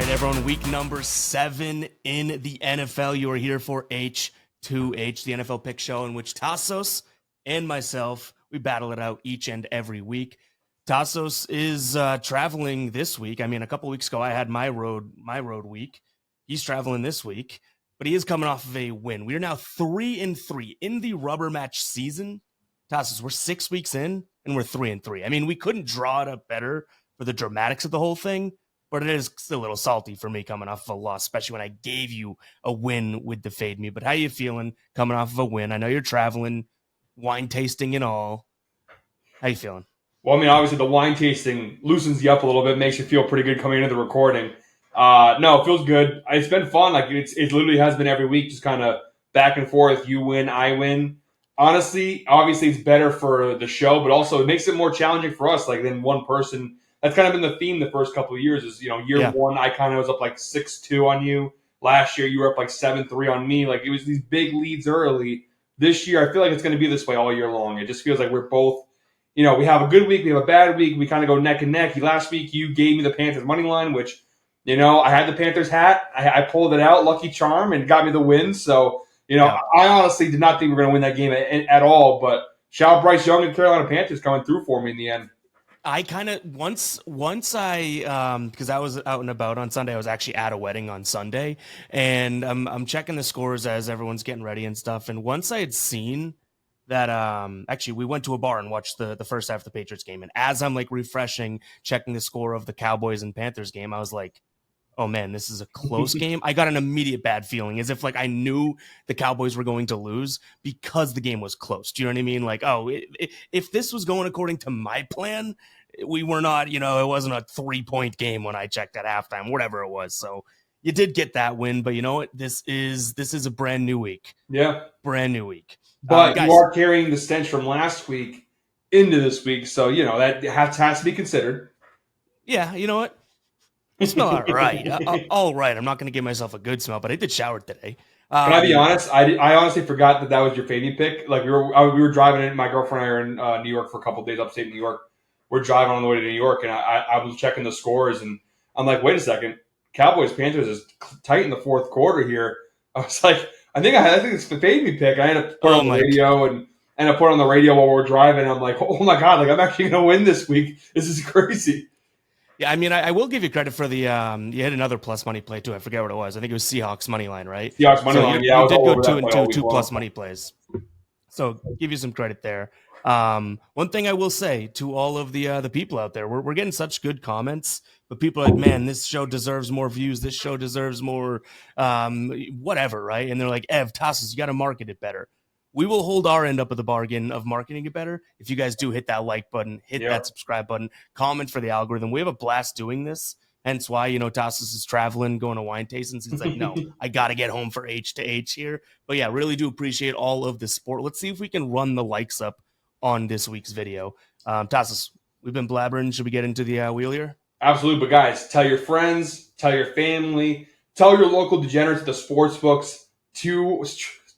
Everyone, week number 7 in the NFL. You are here for H2H, the NFL pick show in which Tasos and myself, we battle it out each and every week. Tasos is traveling this week. I mean, a couple weeks ago, I had my road week. He's traveling this week, but he is coming off of a win. We are now 3-3 in the rubber match season. Tasos, we're 6 weeks in, and we're 3-3. I mean, we couldn't draw it up better for the dramatics of the whole thing, but it is still a little salty for me coming off of a loss, especially when I gave you a win with the fade me. But how you feeling coming off of a win? I know you're traveling, wine tasting and all. How you feeling? Well, I mean, obviously the wine tasting loosens you up a little bit, makes you feel pretty good coming into the recording. No, it feels good. It's been fun. Like it literally has been every week, just kind of back and forth. You win, I win. Honestly, obviously it's better for the show, but also it makes it more challenging for us. Like then one person. That's kind of been the theme the first couple of years. Is year one, I kind of was up like 6-2 on you. Last year, you were up like 7-3 on me. Like it was these big leads early. This year, I feel like it's going to be this way all year long. It just feels like we're both. We have a good week, we have a bad week. We kind of go neck and neck. Last week, you gave me the Panthers money line, which, I had the Panthers hat. I pulled it out, lucky charm, and got me the win. So, I honestly did not think we were going to win that game at all. But shout out Bryce Young and Carolina Panthers coming through for me in the end. I kind of once I because I was out and about on Sunday. I was actually at a wedding on Sunday, and I'm checking the scores as everyone's getting ready and stuff. And once I had seen that, actually we went to a bar and watched the first half of the Patriots game. And as I'm like refreshing, checking the score of the Cowboys and Panthers game, I was like, oh man, this is a close game. I got an immediate bad feeling, as if like I knew the Cowboys were going to lose because the game was close. Do you know what I mean? Like, if this was going according to my plan, we were not, it wasn't a 3-point game when I checked at halftime, whatever it was. So you did get that win, but you know what? This is a brand new week. Yeah. Brand new week. But guys, you are carrying the stench from last week into this week. So, that has to be considered. Yeah. You know what? You smell all right. All right. I'm not going to give myself a good smell, but I did shower today. Can I be honest? I honestly forgot that was your fading pick. Like we were driving in. My girlfriend and I are in New York for a couple of days, upstate New York. We're driving on the way to New York, and I was checking the scores, and I'm like, wait a second, Cowboys Panthers is tight in the fourth quarter here. I was like, I think it's the fade me pick. I had to put it on the radio and I put it on the radio while we're driving. And I'm like, oh my god, like I'm actually going to win this week. This is crazy. Yeah, I mean, I will give you credit for the you had another plus money play too. I forget what it was. I think it was Seahawks money line, right? Seahawks money line. You did go 2 plus money plays. So give you some credit there. One thing I will say to all of the people out there, we're getting such good comments, but people are like, man, this show deserves more views. This show deserves more whatever, right? And they're like, Tasos, you got to market it better. We will hold our end up of the bargain of marketing it better. If you guys do hit that like button, hit that subscribe button, comment for the algorithm. We have a blast doing this. Hence why, Tasos is traveling, going to wine tastings. He's like, no, I got to get home for H2H here. But yeah, really do appreciate all of the support. Let's see if we can run the likes up on this week's video. Tasos, we've been blabbering. Should we get into the wheel here? Absolutely. But guys, tell your friends, tell your family, tell your local degenerates at the sports books to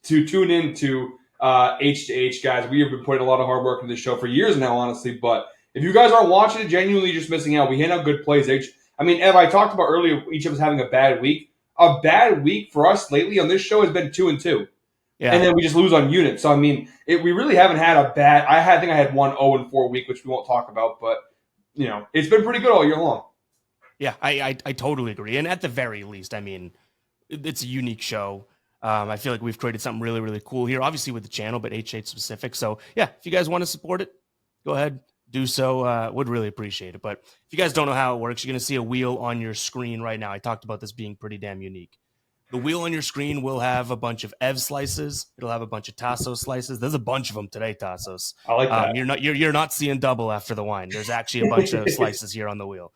tune in to H2H, guys. We have been putting a lot of hard work into this show for years now, honestly. But if you guys aren't watching it, genuinely just missing out. We hand out good plays. I mean, Ev, I talked about earlier, each of us having a bad week. A bad week for us lately on this show has been 2-2. Yeah. And then we just lose on units. So, I mean, we really haven't had a bad – I think I had one 0-4 week, which we won't talk about. But, it's been pretty good all year long. Yeah, I totally agree. And at the very least, I mean, it's a unique show. I feel like we've created something really, really cool here, obviously with the channel, but H8 specific. So, yeah, if you guys want to support it, go ahead, do so. Would really appreciate it. But if you guys don't know how it works, you're going to see a wheel on your screen right now. I talked about this being pretty damn unique. The wheel on your screen will have a bunch of Ev slices. It'll have a bunch of Tasos slices. There's a bunch of them today, Tasos. I like that. You're not seeing double after the wine. There's actually a bunch of slices here on the wheel.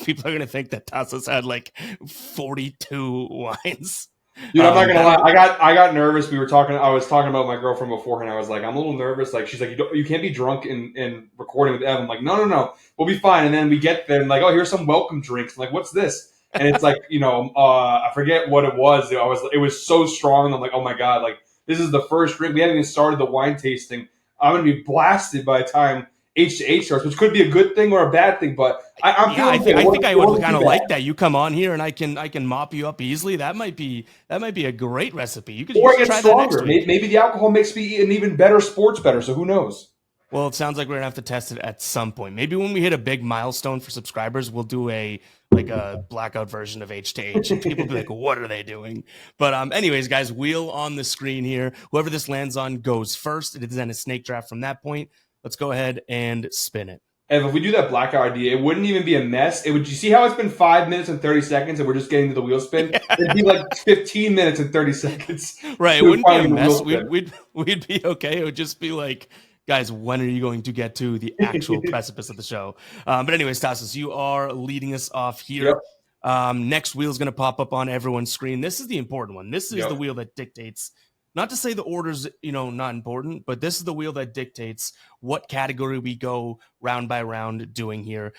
People are gonna think that Tasos had like 42 wines. Dude, I'm not gonna lie. I got nervous. I was talking about my girlfriend beforehand. I was like, I'm a little nervous. Like, she's like, you can't be drunk in recording with Ev. I'm like, no, we'll be fine. And then we get there and like, oh, here's some welcome drinks. I'm like, what's this? And it's like, I forget what it was. It was so strong. I'm like, oh my god, like this is the first drink. We haven't even started the wine tasting. I'm gonna be blasted by the time H2H starts, which could be a good thing or a bad thing. But I'm feeling good. I think I would kind of like that. that. You come on here and I can mop you up easily. That might be a great recipe. You Or should get try stronger. that next week. Maybe the alcohol makes me eat an even better sports better. So who knows? Well, it sounds like we're gonna have to test it at some point. Maybe when we hit a big milestone for subscribers, we'll do a blackout version of H2H, and people will be like, "What are they doing?" But anyways, guys, wheel on the screen here. Whoever this lands on goes first. It is then a snake draft from that point. Let's go ahead and spin it. And if we do that blackout idea, it wouldn't even be a mess. It would. You see how it's been 5 minutes and 30 seconds, and we're just getting to the wheel spin? Yeah. It'd be like 15 minutes and 30 seconts. Right. It wouldn't be a mess. We'd be okay. It would just be like, guys, when are you going to get to the actual precipice of the show? But anyways, Tasos, you are leading us off here. Yep. Next wheel is going to pop up on everyone's screen. This is the important one. This is the wheel that dictates, not to say the order's, not important, but this is the wheel that dictates what category we go round by round doing here.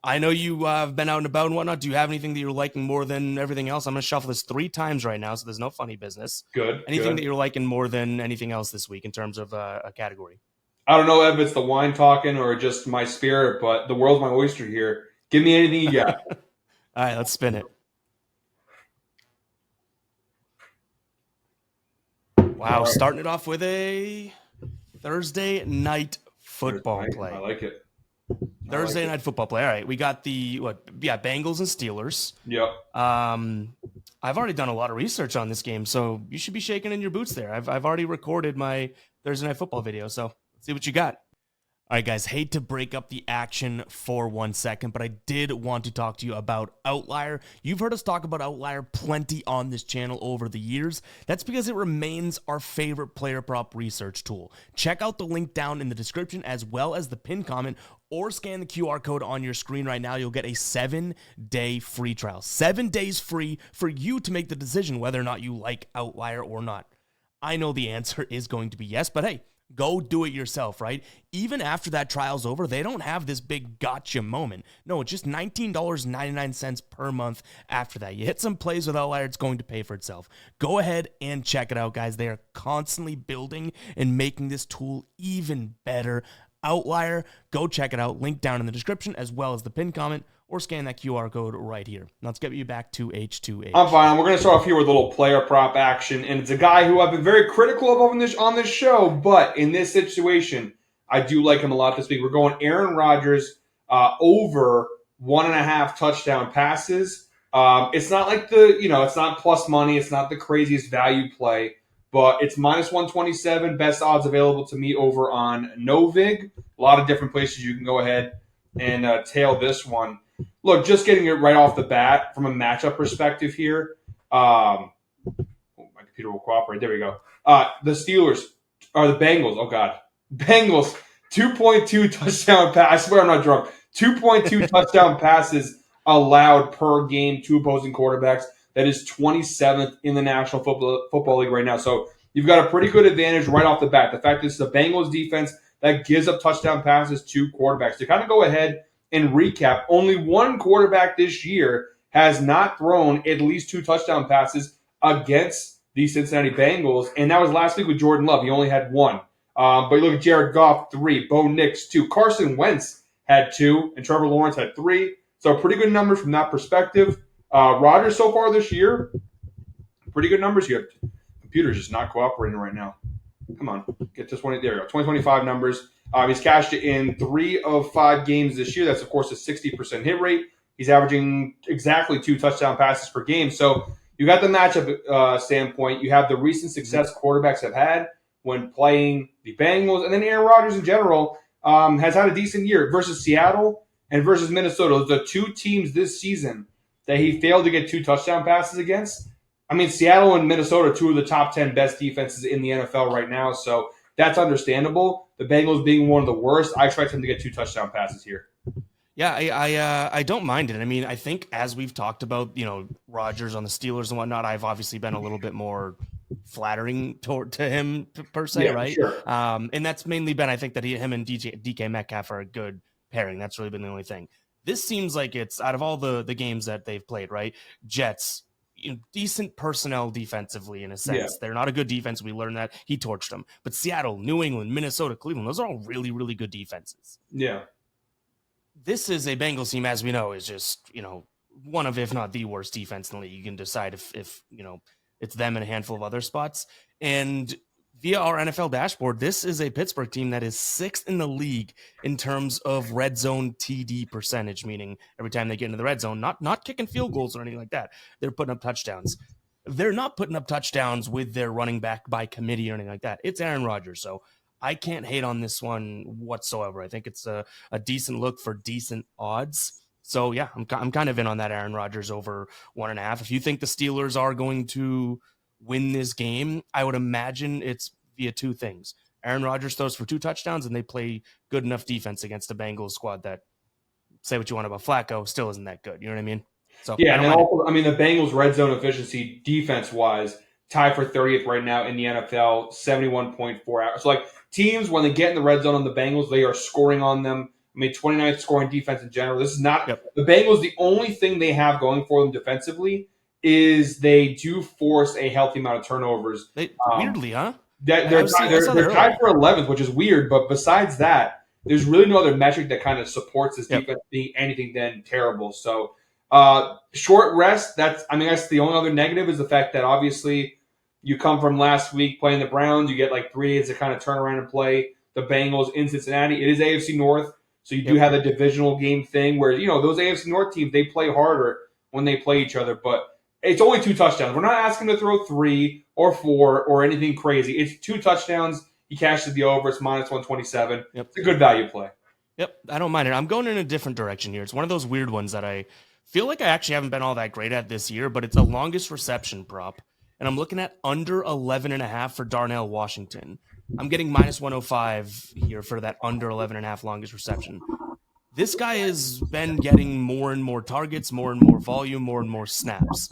I know you have been out and about and whatnot. Do you have anything that you're liking more than everything else? I'm going to shuffle this 3 times right now, so there's no funny business. Good. Anything that you're liking more than anything else this week in terms of a category? I don't know if it's the wine talking or just my spirit, but the world's my oyster here. Give me anything you got. All right, let's spin it. Wow, starting it off with a Thursday night football play. I like it. Thursday night football play. All right, we got the Bengals and Steelers. Yep. I've already done a lot of research on this game, so you should be shaking in your boots there. I've already recorded my Thursday night football video, so let's see what you got. All right, guys, hate to break up the action for 1 second, but I did want to talk to you about Outlier. You've heard us talk about Outlier plenty on this channel over the years. That's because it remains our favorite player prop research tool. Check out the link down in the description as well as the pinned comment, or scan the QR code on your screen right now. You'll get a 7-day free trial. 7 days free for you to make the decision whether or not you like Outlier or not. I know the answer is going to be yes, but hey, go do it yourself, right? Even after that trial's over, they don't have this big gotcha moment. No, it's just $19.99 per month after that. You hit some plays with Outlier, it's going to pay for itself. Go ahead and check it out, guys. They are constantly building and making this tool even better. Outlier, go check it out. Link down in the description as well as the pinned comment, or scan that QR code right here. Now let's get you back to H2H. I'm fine. We're going to start off here with a little player prop action, and it's a guy who I've been very critical of on this show, but in this situation, I do like him a lot this week. We're going Aaron Rodgers over 1.5 touchdown passes. It's not like it's not plus money. It's not the craziest value play, but it's minus 127, best odds available to me over on Novig. A lot of different places you can go ahead and tail this one. Look, just getting it right off the bat from a matchup perspective here. My computer will cooperate. There we go. The Steelers are the Bengals. Oh, God. Bengals, 2.2 touchdown pass. I swear I'm not drunk. 2.2 touchdown passes allowed per game to opposing quarterbacks. That is 27th in the National Football League right now. So you've got a pretty good advantage right off the bat. The fact that it's the Bengals defense that gives up touchdown passes to quarterbacks. To kind of go ahead and recap, only one quarterback this year has not thrown at least 2 touchdown passes against the Cincinnati Bengals, and that was last week with Jordan Love. He only had 1. But you look at Jared Goff, 3. Bo Nix, 2. Carson Wentz had 2, and Trevor Lawrence had 3. So pretty good numbers from that perspective. Rodgers so far this year, pretty good numbers here. Computer's just not cooperating right now. Come on, get this one. There we go. 2025 numbers. He's cashed it in 3 of 5 games this year. That's, of course, a 60% hit rate. He's averaging exactly 2 touchdown passes per game. So you got the matchup standpoint. You have the recent success quarterbacks have had when playing the Bengals. And then Aaron Rodgers in general has had a decent year versus Seattle and versus Minnesota. Those are 2 teams this season that he failed to get 2 touchdown passes against. I mean, Seattle and Minnesota are 2 of the top 10 best defenses in the NFL right now. So that's understandable. The Bengals being one of the worst, I expect him to get 2 touchdown passes here. Yeah, I don't mind it. I mean, I think as we've talked about, Rodgers on the Steelers and whatnot, I've obviously been a little bit more flattering to him per se, yeah, right? Sure. And that's mainly been, I think that him and DK Metcalf are a good pairing. That's really been the only thing. This seems like it's out of all the games that they've played, right? Jets, decent personnel defensively in a Yeah. sense. They're not a good defense. We learned that. He torched them. But Seattle, New England, Minnesota, Cleveland, those are all really, really good defenses. Yeah. This is a Bengals team, as we know, is just, one of, if not the worst defense in the league. You can decide if it's them and a handful of other spots. And via our NFL dashboard, this is a Pittsburgh team that is 6th in the league in terms of red zone TD percentage, meaning every time they get into the red zone, not kicking field goals or anything like that, they're putting up touchdowns. They're not putting up touchdowns with their running back by committee or anything like that. It's Aaron Rodgers, so I can't hate on this one whatsoever. I think it's a decent look for decent odds. So yeah, I'm kind of in on that Aaron Rodgers over 1.5. If you think the Steelers are going to win this game, I would imagine it's via two things. Aaron Rodgers throws for 2 touchdowns, and they play good enough defense against the Bengals squad that, say what you want about Flacco, still isn't that good. You know what I mean? So Yeah, and then also, the Bengals' red zone efficiency defense-wise, tied for 30th right now in the NFL, 71.4 hours. So, teams, when they get in the red zone on the Bengals, they are scoring on them. 29th scoring defense in general. This is not the Bengals. The only thing they have going for them defensively is they do force a healthy amount of turnovers. Weirdly, huh? They're tied for 11th, which is weird. But besides that, there's really no other metric that kind of supports this defense being anything than terrible. So, short rest. That's the only other negative is the fact that obviously you come from last week playing the Browns. You get 3 days to kind of turn around and play the Bengals in Cincinnati. It is AFC North. So you do have a divisional game thing where, those AFC North teams, they play harder when they play each other. But it's only 2 touchdowns. We're not asking to throw 3 or 4 or anything crazy. It's 2 touchdowns. He cashes the over. It's minus 127. It's a good value play. Yep, I don't mind it. I'm going in a different direction here. It's one of those weird ones that I feel like I actually haven't been all that great at this year, but it's a longest reception prop. And I'm looking at under 11.5 for Darnell Washington. I'm getting minus 105 here for that under 11.5 longest reception. This guy has been getting more and more targets, more and more volume, more and more snaps.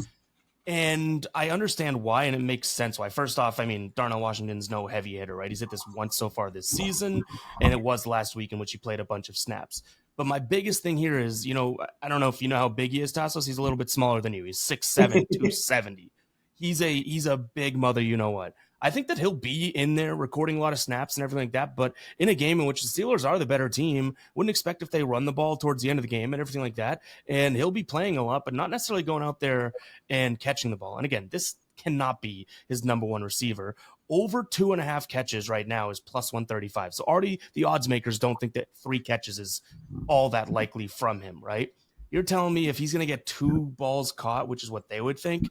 And I understand why, and it makes sense why. First off, Darnell Washington's no heavy hitter, right? He's hit this once so far this season, and it was last week in which he played a bunch of snaps. But my biggest thing here is, I don't know if you know how big he is, Tasos. He's a little bit smaller than you. He's 6'7", 270. He's a big mother, you-know-what. I think that he'll be in there recording a lot of snaps and everything like that, but in a game in which the Steelers are the better team, wouldn't expect if they run the ball towards the end of the game and everything like that, and he'll be playing a lot, but not necessarily going out there and catching the ball. And again, this cannot be his number one receiver. Over 2.5 catches right now is plus 135. So already the odds makers don't think that 3 catches is all that likely from him, right? You're telling me if he's going to get 2 balls caught, which is what they would think,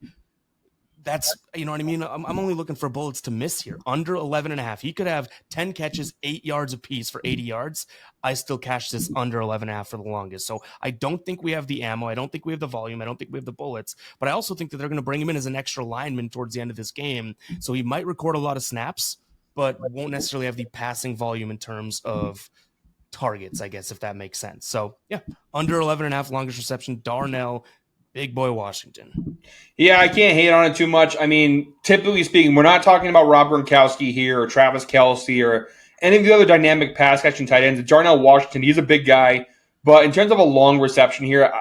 that's, you know what I mean? I'm only looking for bullets to miss here. Under 11.5. He could have 10 catches, 8 yards apiece for 80 yards. I still cash this under 11.5 for the longest. So I don't think we have the ammo. I don't think we have the volume. I don't think we have the bullets. But I also think that they're going to bring him in as an extra lineman towards the end of this game. So he might record a lot of snaps, but won't necessarily have the passing volume in terms of targets, I guess, if that makes sense. So yeah, under 11.5 longest reception, Darnell, big boy Washington. Yeah, I can't hate on it too much. Typically speaking, we're not talking about Rob Gronkowski here or Travis Kelce or any of the other dynamic pass catching tight ends. Darnell Washington, he's a big guy. But in terms of a long reception here,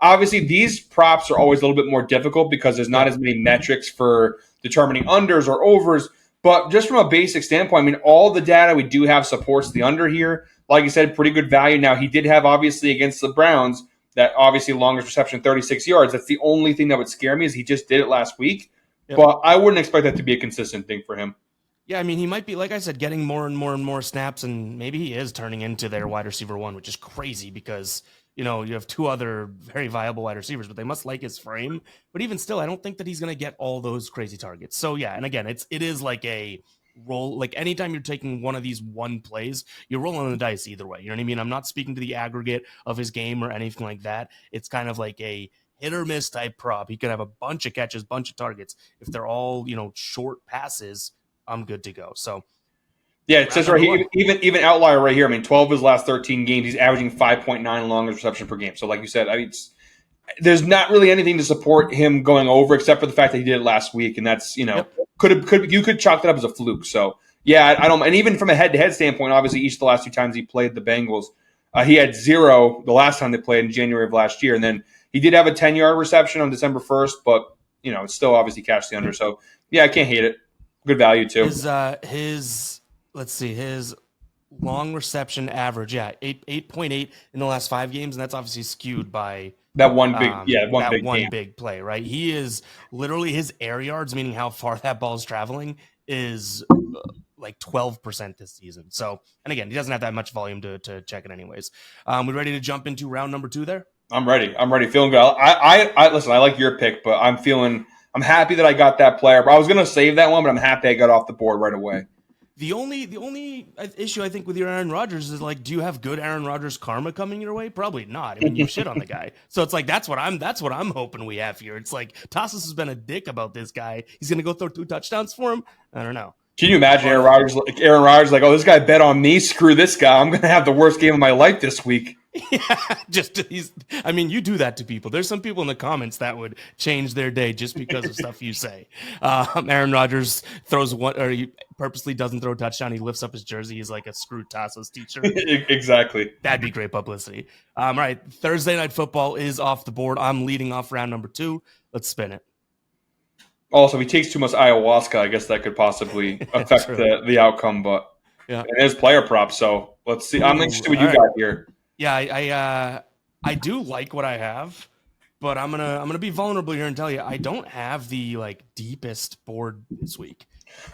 obviously these props are always a little bit more difficult because there's not as many metrics for determining unders or overs. But just from a basic standpoint, all the data we do have supports the under here. Like you said, pretty good value. Now, he did have, obviously, against the Browns, that obviously longest reception, 36 yards. That's the only thing that would scare me is he just did it last week. Yep. But I wouldn't expect that to be a consistent thing for him. Yeah, he might be, like I said, getting more and more and more snaps, and maybe he is turning into their wide receiver 1, which is crazy because, you have 2 other very viable wide receivers, but they must like his frame. But even still, I don't think that he's going to get all those crazy targets. So, yeah, and again, it is like a roll. Like anytime you're taking one of these one plays, you're rolling the dice either way. You know what I mean? I'm not speaking to the aggregate of his game or anything like that. It's kind of like a hit or miss type prop. He could have a bunch of catches, bunch of targets. If they're all, short passes, I'm good to go. So, yeah, it says right here, even outlier right here. 12 of his last 13 games, he's averaging 5.9 longest reception per game. So, like you said, there's not really anything to support him going over except for the fact that he did it last week, and that's you could chalk that up as a fluke. So, yeah, I don't. And even from a head-to-head standpoint, obviously, each of the last 2 times he played the Bengals, he had 0 the last time they played in January of last year, and then He did have a 10-yard reception on December 1st, but it's still obviously cashed the under. So yeah, I can't hate it. Good value too. His let's see, his long reception average, 8.8 in the last 5 games, and that's obviously skewed by that one big, big play, right? He is literally, his air yards, meaning how far that ball is traveling, is like 12% this season. So, and again, he doesn't have that much volume to check it anyways. We ready to jump into round number 2 there? I'm ready. Feeling good. I listen, I like your pick, but I'm happy that I got that player. I was going to save that one, but I'm happy I got off the board right away. The only issue I think with your Aaron Rodgers is, like, do you have good Aaron Rodgers karma coming your way? Probably not. I mean, you shit on the guy. So it's like, that's what I'm hoping we have here. It's like, Tasos has been a dick about this guy. He's going to go throw 2 touchdowns for him? I don't know. Can you imagine Aaron Rodgers like, oh, this guy bet on me. Screw this guy. I'm going to have the worst game of my life this week. Yeah, you do that to people. There's some people in the comments that would change their day just because of stuff you say. Aaron Rodgers throws one, or he purposely doesn't throw a touchdown. He lifts up his jersey. He's like a Screw Tasos teacher. Exactly. That'd be great publicity. All right, Thursday Night Football is off the board. I'm leading off round number 2. Let's spin it. Also, if he takes too much ayahuasca, I guess that could possibly affect the outcome. But yeah, it is player props. So let's see. I'm interested in what you got here. Yeah, I do like what I have, but I'm gonna be vulnerable here and tell you I don't have the deepest board this week.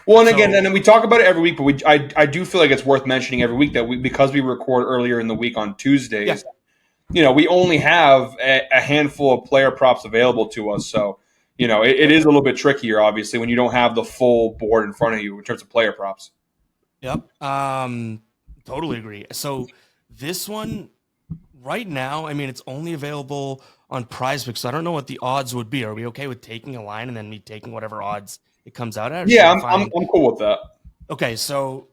Well, and we talk about it every week, but I do feel like it's worth mentioning every week that because we record earlier in the week on Tuesdays, we only have a handful of player props available to us. So it is a little bit trickier, obviously, when you don't have the full board in front of you in terms of player props. Yep, totally agree. So this one right now, I mean, it's only available on PrizePicks, so I don't know what the odds would be. Are we okay with taking a line and then me taking whatever odds it comes out at? Yeah, I'm cool with that. Okay, so,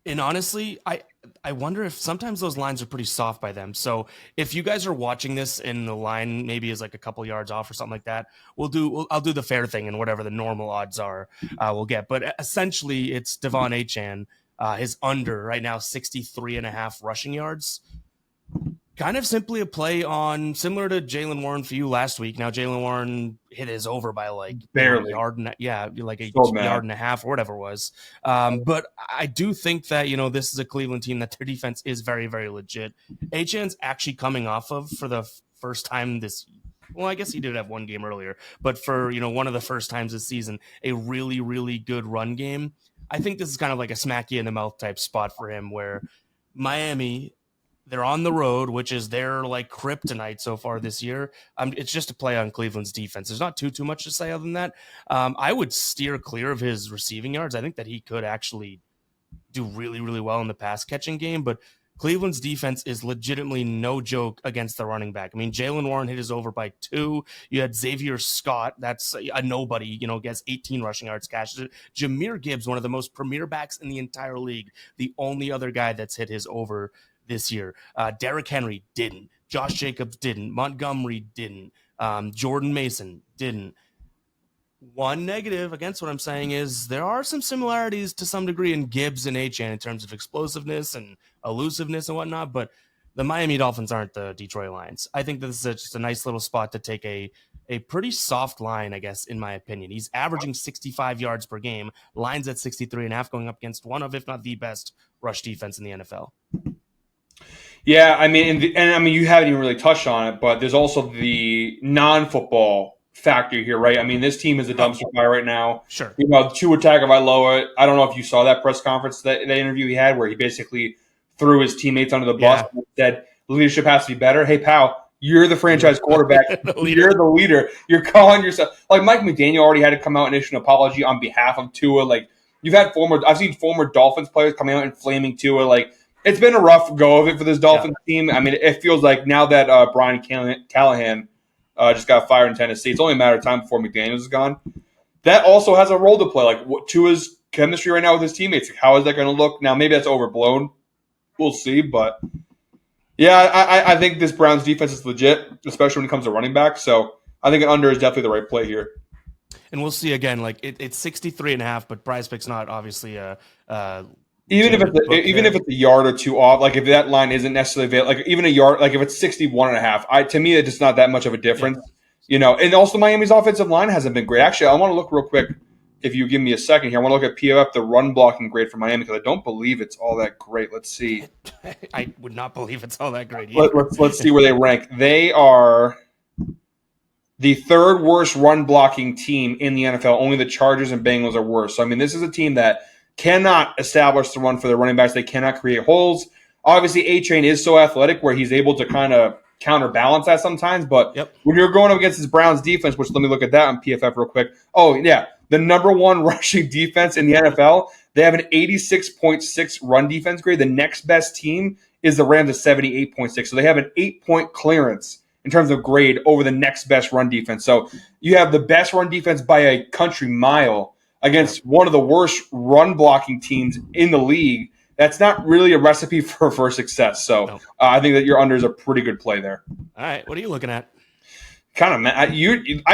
and honestly, I wonder if sometimes those lines are pretty soft by them. So if you guys are watching this and the line maybe is like a couple yards off or something like that, I'll do the fair thing and whatever the normal odds are, we'll get. But essentially, it's Devon Achane. His under right now, 63.5 rushing yards. Kind of simply a play on, similar to Jaylen Warren for you last week. Now, Jaylen Warren hit his over by barely a yard and yard and a half or whatever it was. But I do think that, this is a Cleveland team that their defense is very, very legit. Achane's actually coming off of, for the first time this, well, I guess he did have one game earlier, but for, one of the first times this season, a really, really good run game. I think this is kind of like a smack you in the mouth type spot for him, where Miami, they're on the road, which is their kryptonite so far this year. It's just a play on Cleveland's defense. There's not too much to say other than that. I would steer clear of his receiving yards. I think that he could actually do really, really well in the pass catching game, but Cleveland's defense is legitimately no joke against the running back. I mean, Jaylen Warren hit his over by 2. You had Xavier Scott. That's a nobody, gets 18 rushing yards, cashes it. Jahmyr Gibbs, one of the most premier backs in the entire league, the only other guy that's hit his over this year. Derrick Henry didn't. Josh Jacobs didn't. Montgomery didn't. Jordan Mason didn't. One negative against what I'm saying is there are some similarities to some degree in Gibbs and Achane in terms of explosiveness and elusiveness and whatnot, but the Miami Dolphins aren't the Detroit Lions. I think this is just a nice little spot to take a pretty soft line, I guess, in my opinion. He's averaging 65 yards per game, lines at 63.5, going up against one of, if not the best, rush defense in the NFL. Yeah, I mean, you haven't even really touched on it, but there's also the non-football factor here, right? I mean, this team is a dumpster fire right now. Sure. Tua Tagovailoa. I don't know if you saw that press conference, that interview he had, where he basically threw his teammates under the bus and said, leadership has to be better. Hey, pal, you're the franchise quarterback. You're the leader. You're calling yourself. Like, Mike McDaniel already had to come out and issue an apology on behalf of Tua. Like, I've seen former Dolphins players coming out and flaming Tua. Like, it's been a rough go of it for this Dolphins team. I mean, it feels like now that Brian Callahan just got fired in Tennessee, it's only a matter of time before McDaniels is gone. That also has a role to play. Like, what Tua's chemistry right now with his teammates, how is that going to look? Now, maybe that's overblown. We'll see. But, yeah, I think this Browns defense is legit, especially when it comes to running back. So I think an under is definitely the right play here. And we'll see again. Like, it's 63.5, but PrizePicks not obviously Even Legitimate if it's a yard or two off, like if that line isn't necessarily available, like even a yard, like if it's 61.5, to me it's just not that much of a difference, And also Miami's offensive line hasn't been great. Actually, I want to look real quick. If you give me a second here, I want to look at PFF, the run blocking grade for Miami, because I don't believe it's all that great. Let's see. I would not believe it's all that great either. Let's see where they rank. They are the third worst run blocking team in the NFL. Only the Chargers and Bengals are worse. So, I mean, this is a team that cannot establish the run for their running backs. They cannot create holes. Obviously, A-Train is so athletic where he's able to kind of counterbalance that sometimes. But when you're going up against this Browns defense, which let me look at that on PFF real quick. Oh, yeah. The number one rushing defense in the NFL. They have an 86.6 run defense grade. The next best team is the Rams at 78.6. So they have an 8-point clearance in terms of grade over the next best run defense. So you have the best run defense by a country mile against one of the worst run blocking teams in the league. That's not really a recipe for success. So I think that your unders are pretty good play there. All right. What are you looking at? Kind of, I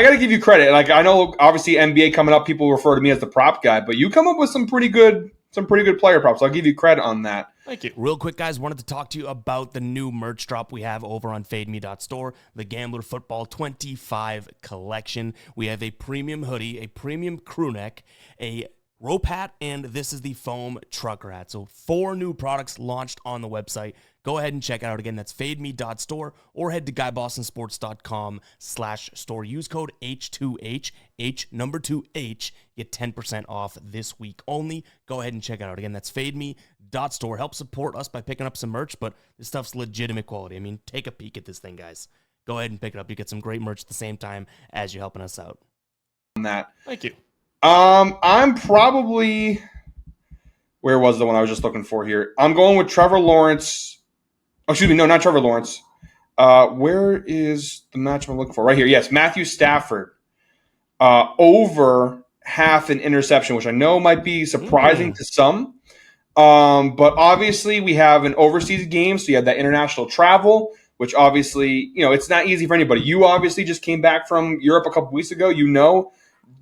got to give you credit. Like I know, obviously NBA coming up, people refer to me as the prop guy, but you come up with some pretty good player props. I'll give you credit on that. Thank you. Real quick, guys, wanted to talk to you about the new merch drop we have over on FadeMe.store, the Gambler Football 25 collection. We have a premium hoodie, a premium crew neck, a rope hat, and this is the foam trucker hat. So 4 new products launched on the website. Go ahead and check it out. Again, that's fademe.store or head to guybostonsports.com/store. Use code H2H, H2H, get 10% off this week only. Go ahead and check it out. Again, that's fademe.store. Help support us by picking up some merch, but this stuff's legitimate quality. I mean, take a peek at this thing, guys. Go ahead and pick it up. You get some great merch at the same time as you're helping us out. On that. Thank you. I'm probably, where was the one I was just looking for here? I'm going with Trevor Lawrence. Oh, excuse me, no, not Trevor Lawrence. Where is the matchup I'm looking for? Right here. Yes, Matthew Stafford. Over half an interception, which I know might be surprising to some. But obviously we have an overseas game, so you have that international travel, which obviously, it's not easy for anybody. You obviously just came back from Europe a couple weeks ago.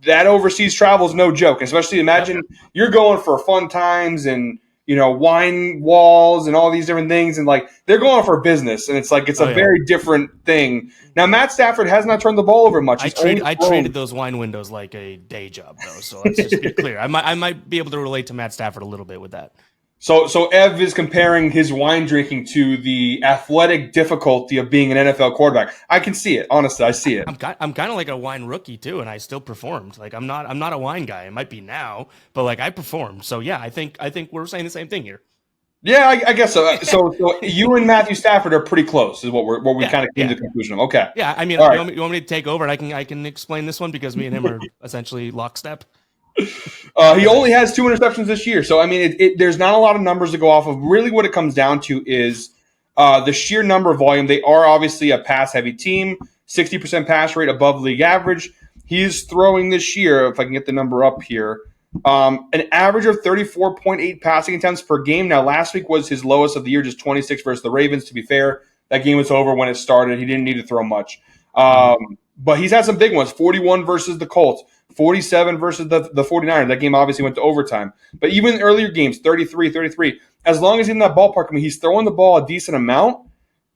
That overseas travel is no joke, especially imagine you're going for fun times and, wine walls and all these different things. And they're going for business. And it's a very different thing. Now, Matt Stafford has not turned the ball over much. I treated those wine windows like a day job, though. So let's just be clear. I might be able to relate to Matt Stafford a little bit with that. So Ev is comparing his wine drinking to the athletic difficulty of being an NFL quarterback. I can see it. Honestly, I see it. I'm kind of like a wine rookie too, and I still performed. I'm not a wine guy. It might be now, but I performed. So yeah, I think we're saying the same thing here. Yeah, I guess so. So you and Matthew Stafford are pretty close, is what we kind of came to the conclusion of. Okay. Yeah, I mean, you want me to take over, and I can explain this one because me and him are essentially lockstep. He only has 2 interceptions this year. So, I mean, there's not a lot of numbers to go off of. Really what it comes down to is the sheer number of volume. They are obviously a pass-heavy team, 60% pass rate above league average. He's throwing this year, if I can get the number up here, an average of 34.8 passing attempts per game. Now, last week was his lowest of the year, just 26 versus the Ravens. To be fair, that game was over when it started. He didn't need to throw much. But he's had some big ones, 41 versus the Colts, 47 versus the 49ers. That game obviously went to overtime. But even in earlier games, 33. As long as he's in that ballpark, I mean, he's throwing the ball a decent amount.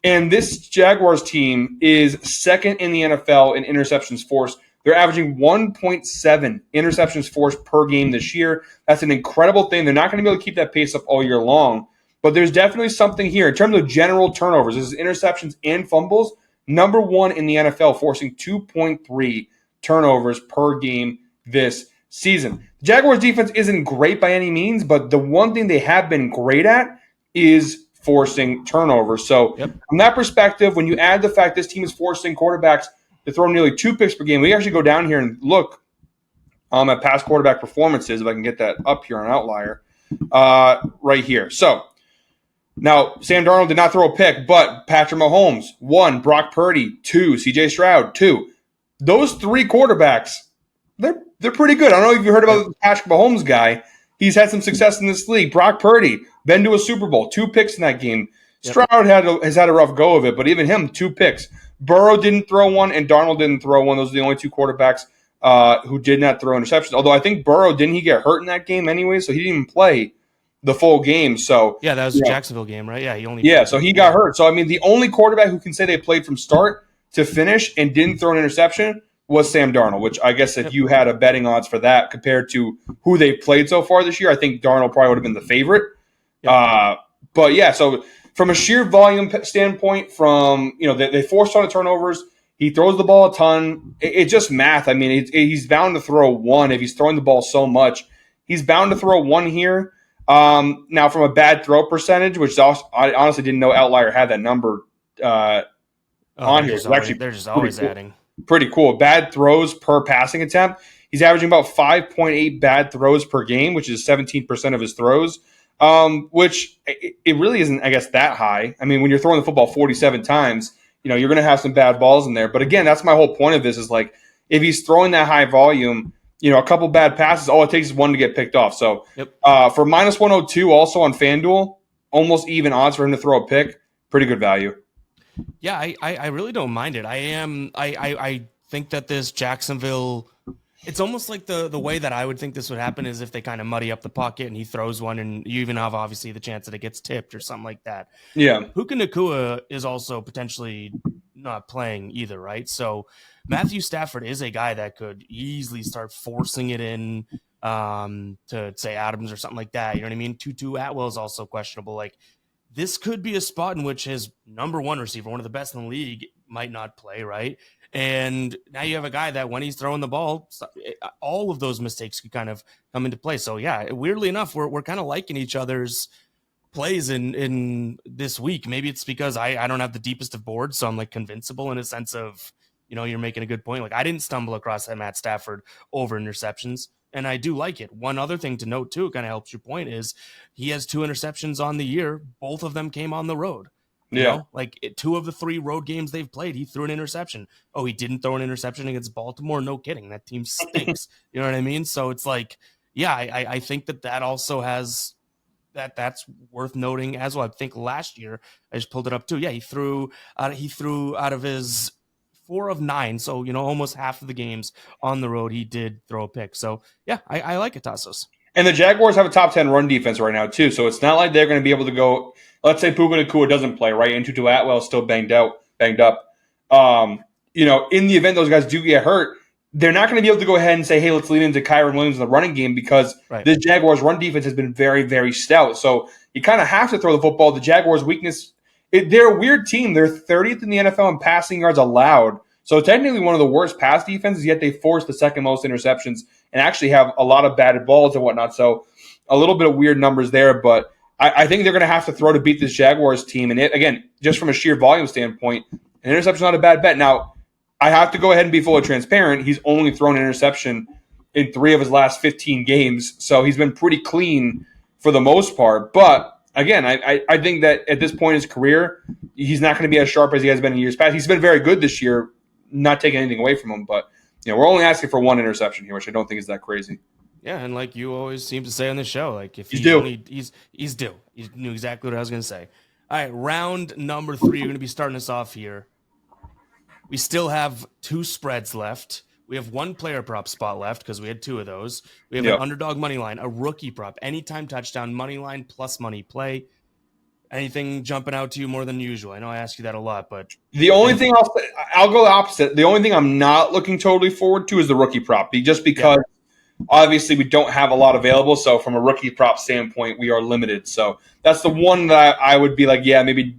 And this Jaguars team is second in the NFL in interceptions forced. They're averaging 1.7 interceptions forced per game this year. That's an incredible thing. They're not going to be able to keep that pace up all year long. But there's definitely something here. In terms of general turnovers, this is interceptions and fumbles. Number 1 in the NFL, forcing 2.3 turnovers per game this season. The Jaguars defense isn't great by any means, but the one thing they have been great at is forcing turnovers. So from that perspective, when you add the fact this team is forcing quarterbacks to throw nearly 2 picks per game, we actually go down here and look at past quarterback performances, if I can get that up here on Outlier, right here. So now, Sam Darnold did not throw a pick, but Patrick Mahomes, 1, Brock Purdy, 2, CJ Stroud, 2. Those 3 quarterbacks, they're pretty good. I don't know if you heard about the Patrick Mahomes guy. He's had some success in this league. Brock Purdy, been to a Super Bowl, 2 picks in that game. Stroud has had a rough go of it, but even him, 2 picks. Burrow didn't throw one, and Darnold didn't throw one. Those are the only 2 quarterbacks who did not throw interceptions. Although I think Burrow, didn't he get hurt in that game anyway, so he didn't even play the full game. So yeah, that was the Jacksonville game, right? Yeah, he only so he got hurt. So I mean, the only quarterback who can say they played from start to finish and didn't throw an interception was Sam Darnold. Which I guess if you had a betting odds for that compared to who they've played so far this year, I think Darnold probably would have been the favorite. But yeah, so from a sheer volume standpoint, from they forced a ton of turnovers. He throws the ball a ton. It's just math. I mean, he's bound to throw one if he's throwing the ball so much. He's bound to throw one here. Now, from a bad throw percentage, which also, I honestly didn't know Outlier had that number on here. They're just always adding. Pretty cool. Bad throws per passing attempt. He's averaging about 5.8 bad throws per game, which is 17% of his throws, which it really isn't, I guess, that high. I mean, when you're throwing the football 47 times, you're going to have some bad balls in there. But again, that's my whole point of this is like if he's throwing that high volume, a couple bad passes, all it takes is one to get picked off. So for minus 102 also on FanDuel, almost even odds for him to throw a pick, pretty good value. Yeah, I really don't mind it. I think that this Jacksonville, it's almost like the way that I would think this would happen is if they kind of muddy up the pocket and he throws one and you even have obviously the chance that it gets tipped or something like that. Yeah. Puka Nacua is also potentially not playing either, right? So Matthew Stafford is a guy that could easily start forcing it in to say Adams or something like that. You know what I mean? Tutu Atwell is also questionable. Like this could be a spot in which his number one receiver, one of the best in the league, might not play, right? And now you have a guy that when he's throwing the ball, all of those mistakes could kind of come into play. So yeah, weirdly enough, we're kind of liking each other's plays in this week. Maybe it's because I don't have the deepest of boards, so I'm like convincible in a sense of, you're making a good point. Like I didn't stumble across that Matt Stafford over interceptions, and I do like it. One other thing to note too, it kind of helps your point, is he has 2 interceptions on the year. Both of them came on the road. Like 2 of the 3 road games they've played, he threw an interception. Oh, he didn't throw an interception against Baltimore? No kidding. That team stinks. You know what I mean? So it's like, yeah, I think that also has that's worth noting as well. I think last year, I just pulled it up too. Yeah, he threw out of his 4 of 9. So, almost half of the games on the road, he did throw a pick. So yeah, I like it, Tasos. And the Jaguars have a top 10 run defense right now, too. So it's not like they're going to be able to go, let's say Puka Nacua doesn't play, right? And Tutu Atwell is still banged up. In the event those guys do get hurt, they're not going to be able to go ahead and say, hey, let's lean into Kyren Williams in the running game because this Jaguars run defense has been very, very stout. So you kind of have to throw the football. The Jaguars' weakness, they're a weird team. They're 30th in the NFL in passing yards allowed. So technically one of the worst pass defenses, yet they force the second most interceptions and actually have a lot of batted balls and whatnot. So a little bit of weird numbers there, but I think they're going to have to throw to beat this Jaguars team. And again, just from a sheer volume standpoint, an interception is not a bad bet. Now, I have to go ahead and be fully transparent. He's only thrown an interception in 3 of his last 15 games, so he's been pretty clean for the most part. But again, I think that at this point in his career, he's not going to be as sharp as he has been in years past. He's been very good this year, not taking anything away from him, but we're only asking for 1 interception here, which I don't think is that crazy. Yeah, and like you always seem to say on the show, like if he's due. He knew exactly what I was going to say. All right, round number 3. You're going to be starting us off here. We still have 2 spreads left. We have 1 player prop spot left because we had 2 of those. We have an underdog money line, a rookie prop, anytime touchdown money line plus money play. Anything jumping out to you more than usual? I know I ask you that a lot, but the only thing I'll go the opposite. The only thing I'm not looking totally forward to is the rookie prop, just because obviously we don't have a lot available. So from a rookie prop standpoint, we are limited. So that's the one that I would be like, yeah, maybe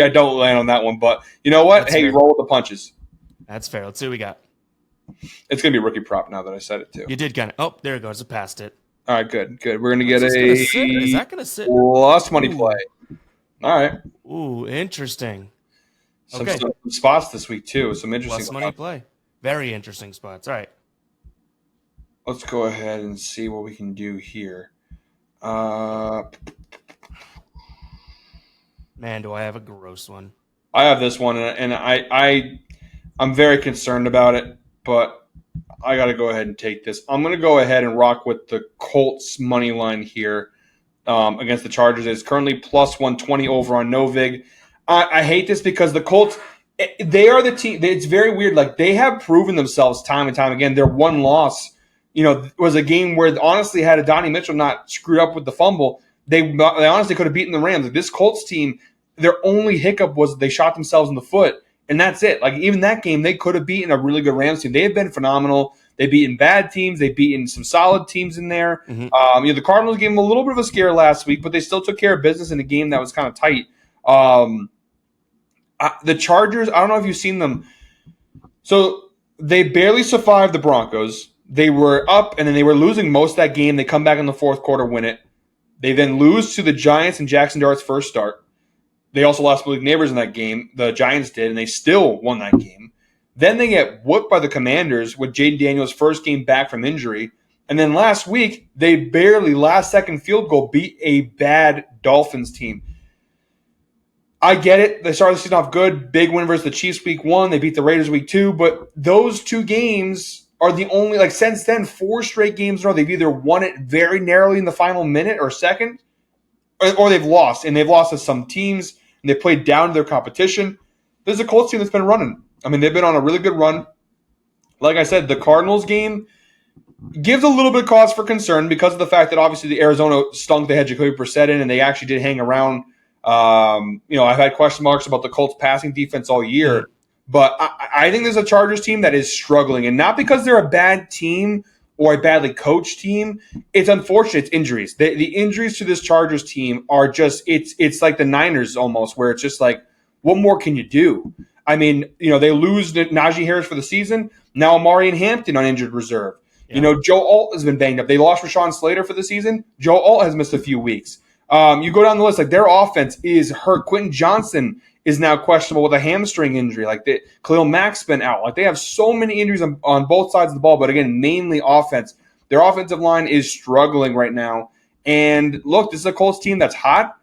I don't land on that one. But you know what? That's fair. Roll with the punches. That's fair. Let's see what we got. It's going to be a rookie prop now that I said it too. You did kind of. Oh, there it goes. I passed it. All right, good. We're going to get is that going to sit? Plus money play. All right. Ooh, interesting. Some spots this week too. Some interesting plus money play. Very interesting spots. All right. Let's go ahead and see what we can do here. Man, do I have a gross one. I have this one, and I'm very concerned about it, but I got to go ahead and take this. I'm going to go ahead and rock with the Colts money line here against the Chargers. It's currently plus 120 over on Novig. I hate this because the Colts, they are the team. It's very weird. Like, they have proven themselves time and time again. Their one loss, was a game where honestly, had Adonai Mitchell not screwed up with the fumble, they honestly could have beaten the Rams. Like, this Colts team, their only hiccup was they shot themselves in the foot, and that's it. Like, even that game, they could have beaten a really good Rams team. They have been phenomenal. They've beaten bad teams. They've beaten some solid teams in there. The Cardinals gave them a little bit of a scare last week, but they still took care of business in a game that was kind of tight. The Chargers, I don't know if you've seen them. So they barely survived the Broncos. They were up, and then they were losing most of that game. They come back in the fourth quarter, win it. They then lose to the Giants in Jackson Dart's first start. They also lost Malik Neighbors in that game. The Giants did, and they still won that game. Then they get whooped by the Commanders with Jaden Daniels' first game back from injury. And then last week, they barely, last-second field goal, beat a bad Dolphins team. I get it. They started the season off good. Big win versus the Chiefs week 1. They beat the Raiders week 2. But those two games are the only, like, since then, 4 straight games in a row. They've either won it very narrowly in the final minute or second, or they've lost. And they've lost to some teams, and they played down to their competition. There's a Colts team that's been running. I mean, they've been on a really good run. Like I said, the Cardinals game gives a little bit of cause for concern because of the fact that obviously the Arizona stunk. They had Jacoby Brissett in, and they actually did hang around. I've had question marks about the Colts passing defense all year, but I think there's a Chargers team that is struggling, and not because they're a bad team or a badly coached team. It's unfortunate. It's injuries. The injuries to this Chargers team are just, it's like the Niners almost, where it's just like, what more can you do? I mean, they lose Najee Harris for the season. Now Amari and Hampton on injured reserve. Yeah. Joe Alt has been banged up. They lost Rashawn Slater for the season. Joe Alt has missed a few weeks. You go down the list, like their offense is hurt. Quentin Johnson is now questionable with a hamstring injury. Like Khalil Mack's been out. Like they have so many injuries on both sides of the ball, but again, mainly offense. Their offensive line is struggling right now. And look, this is a Colts team that's hot.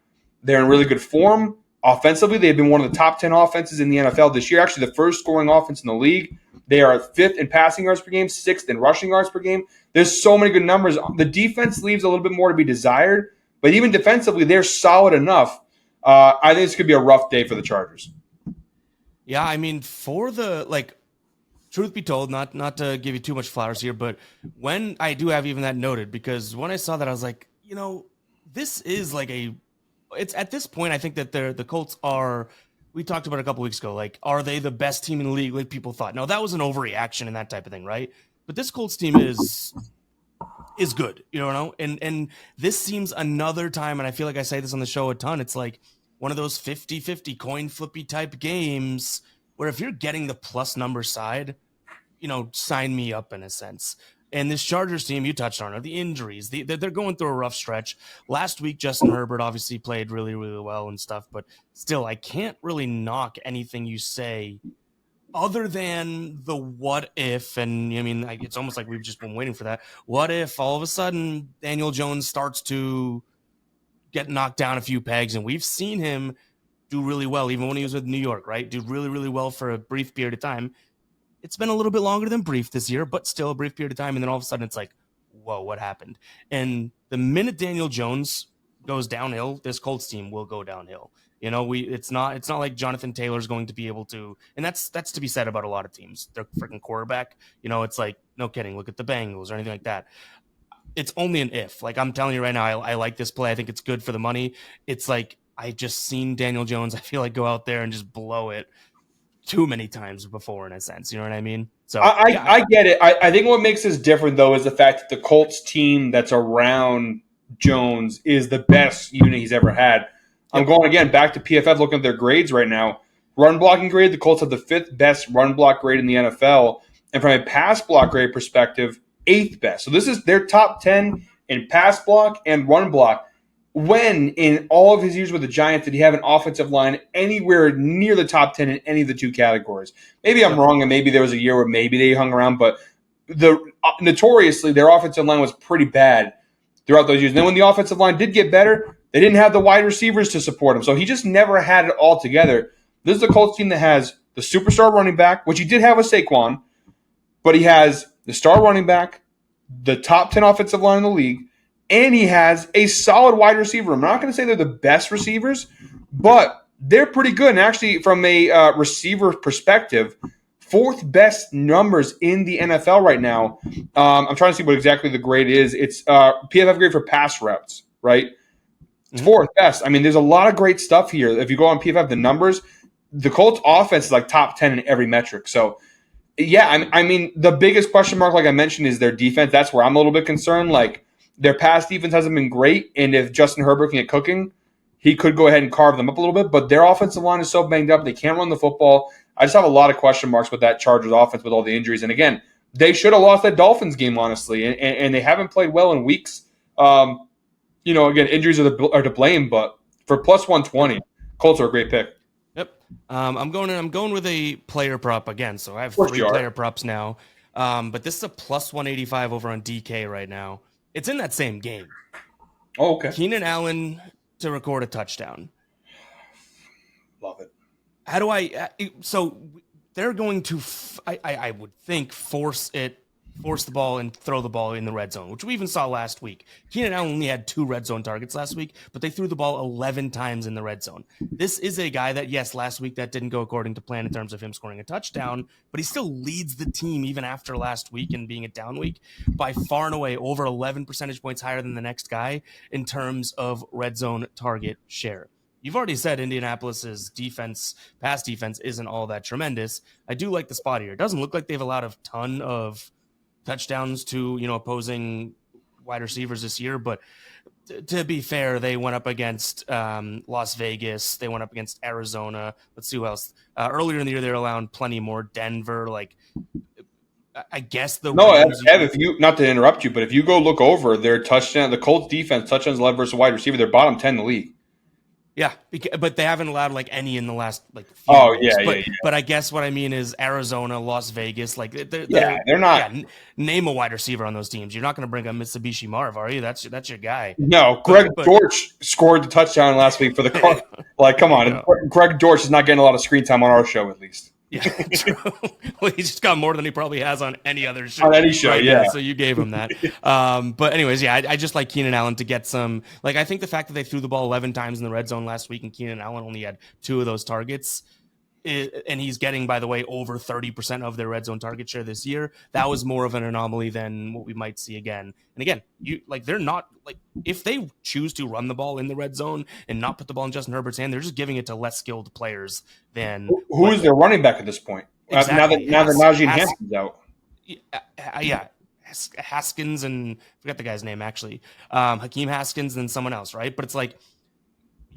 They're in really good form. Offensively, they've been one of the top 10 offenses in the NFL this year. Actually, the first scoring offense in the league. They are 5th in passing yards per game, 6th in rushing yards per game. There's so many good numbers. The defense leaves a little bit more to be desired. But even defensively, they're solid enough. I think this could be a rough day for the Chargers. Yeah, I mean, truth be told, not to give you too much flowers here, but when I do have even that noted, because when I saw that, I was like, this is like it's at this point, I think that the Colts are, we talked about it a couple weeks ago, like, are they the best team in the league like people thought? No, that was an overreaction and that type of thing, right? But this Colts team is good, and this seems another time, and I feel like I say this on the show a ton, it's like one of those 50-50 coin flippy type games where if you're getting the plus number side, sign me up in a sense. And this Chargers team, you touched on it, the injuries, they're going through a rough stretch. Last week, Justin Herbert obviously played really, really well and stuff, but still, I can't really knock anything you say other than the what if, and I mean, it's almost like we've just been waiting for that. What if all of a sudden Daniel Jones starts to get knocked down a few pegs, and we've seen him do really well, even when he was with New York, right? Do really, really well for a brief period of time. It's been a little bit longer than brief this year, but still a brief period of time. And then all of a sudden it's like, whoa, what happened? And the minute Daniel Jones goes downhill, this Colts team will go downhill. It's not like Jonathan Taylor's going to be able to, and that's to be said about a lot of teams. Their freaking quarterback, it's like, no kidding. Look at the Bengals or anything like that. It's only an if. Like, I'm telling you right now, I like this play. I think it's good for the money. It's like, I just seen Daniel Jones, I feel like, go out there and just blow it too many times before, in a sense. You know what I mean? So I get it. I think what makes this different, though, is the fact that the Colts team that's around Jones is the best unit he's ever had. I'm going, again, back to PFF, looking at their grades right now. Run blocking grade, the Colts have the 5th best run block grade in the NFL. And from a pass block grade perspective, 8th best. So this is their top 10 in pass block and run block. When, in all of his years with the Giants, did he have an offensive line anywhere near the top 10 in any of the two categories? Maybe I'm wrong, and maybe there was a year where maybe they hung around, but notoriously, their offensive line was pretty bad throughout those years. And then when the offensive line did get better, they didn't have the wide receivers to support him. So he just never had it all together. This is a Colts team that has the superstar running back, which he did have with Saquon, but he has the star running back, the top 10 offensive line in the league, and he has a solid wide receiver. I'm not going to say they're the best receivers, but they're pretty good. And actually, from a receiver perspective, 4th best numbers in the NFL right now. I'm trying to see what exactly the grade is. It's PFF grade for pass routes, right? It's fourth best. I mean, there's a lot of great stuff here. If you go on PFF, the numbers, the Colts offense is like top 10 in every metric. So, yeah, I mean, the biggest question mark, like I mentioned, is their defense. That's where I'm a little bit concerned. Like, their pass defense hasn't been great, and if Justin Herbert can get cooking, he could go ahead and carve them up a little bit. But their offensive line is so banged up, they can't run the football. I just have a lot of question marks with that Chargers offense with all the injuries. And again, they should have lost that Dolphins game, honestly, and they haven't played well in weeks. Again, injuries are to blame, but for plus 120, Colts are a great pick. Yep. I'm going with a player prop again. So I have Of course 3 you are. player props now. But this is a plus 185 over on DK right now. It's in that same game. Oh, okay. Keenan Allen to record a touchdown. Love it. How do I? So they're going to, I would think, force the ball and throw the ball in the red zone, which we even saw last week. Keenan Allen only had 2 red zone targets last week, but they threw the ball 11 times in the red zone. This is a guy that, yes, last week that didn't go according to plan in terms of him scoring a touchdown, but he still leads the team even after last week and being a down week by far and away, over 11 percentage points higher than the next guy in terms of red zone target share. You've already said Indianapolis's pass defense isn't all that tremendous. I do like the spot here. It doesn't look like they've allowed a ton of touchdowns to opposing wide receivers this year, but to be fair, they went up against Las Vegas, they went up against Arizona. Let's see who else. Earlier in the year, they were allowing plenty more. Denver, I guess the Ev, if you, not to interrupt you, but if you go look over their touchdown, the Colts defense touchdowns allowed versus wide receiver, they're bottom 10 in the league. Yeah, but they haven't allowed any in the last few weeks. Yeah. But I guess what I mean is Arizona, Las Vegas, they're not. Yeah, name a wide receiver on those teams. You're not going to bring up Mitsubishi Marv, are you? That's your guy. No, Greg Dortch scored the touchdown last week for the Colts. Come on, Greg Dortch is not getting a lot of screen time on our show, at least. Yeah, true. Well, he's just got more than he probably has on any other show. On any show, right? Yeah. So you gave him that. But anyways, yeah, I just like Keenan Allen to get some. I think the fact that they threw the ball 11 times in the red zone last week and Keenan Allen only had 2 of those targets, and he's getting, by the way, over 30% of their red zone target share this year. That was more of an anomaly than what we might see again. And again, they're not if they choose to run the ball in the red zone and not put the ball in Justin Herbert's hand, they're just giving it to less skilled players than who is their running back at this point. Exactly. Now that Najee Haskins out. Yeah. Haskins and I forget the guy's name actually. Hakeem Haskins and someone else, right? But it's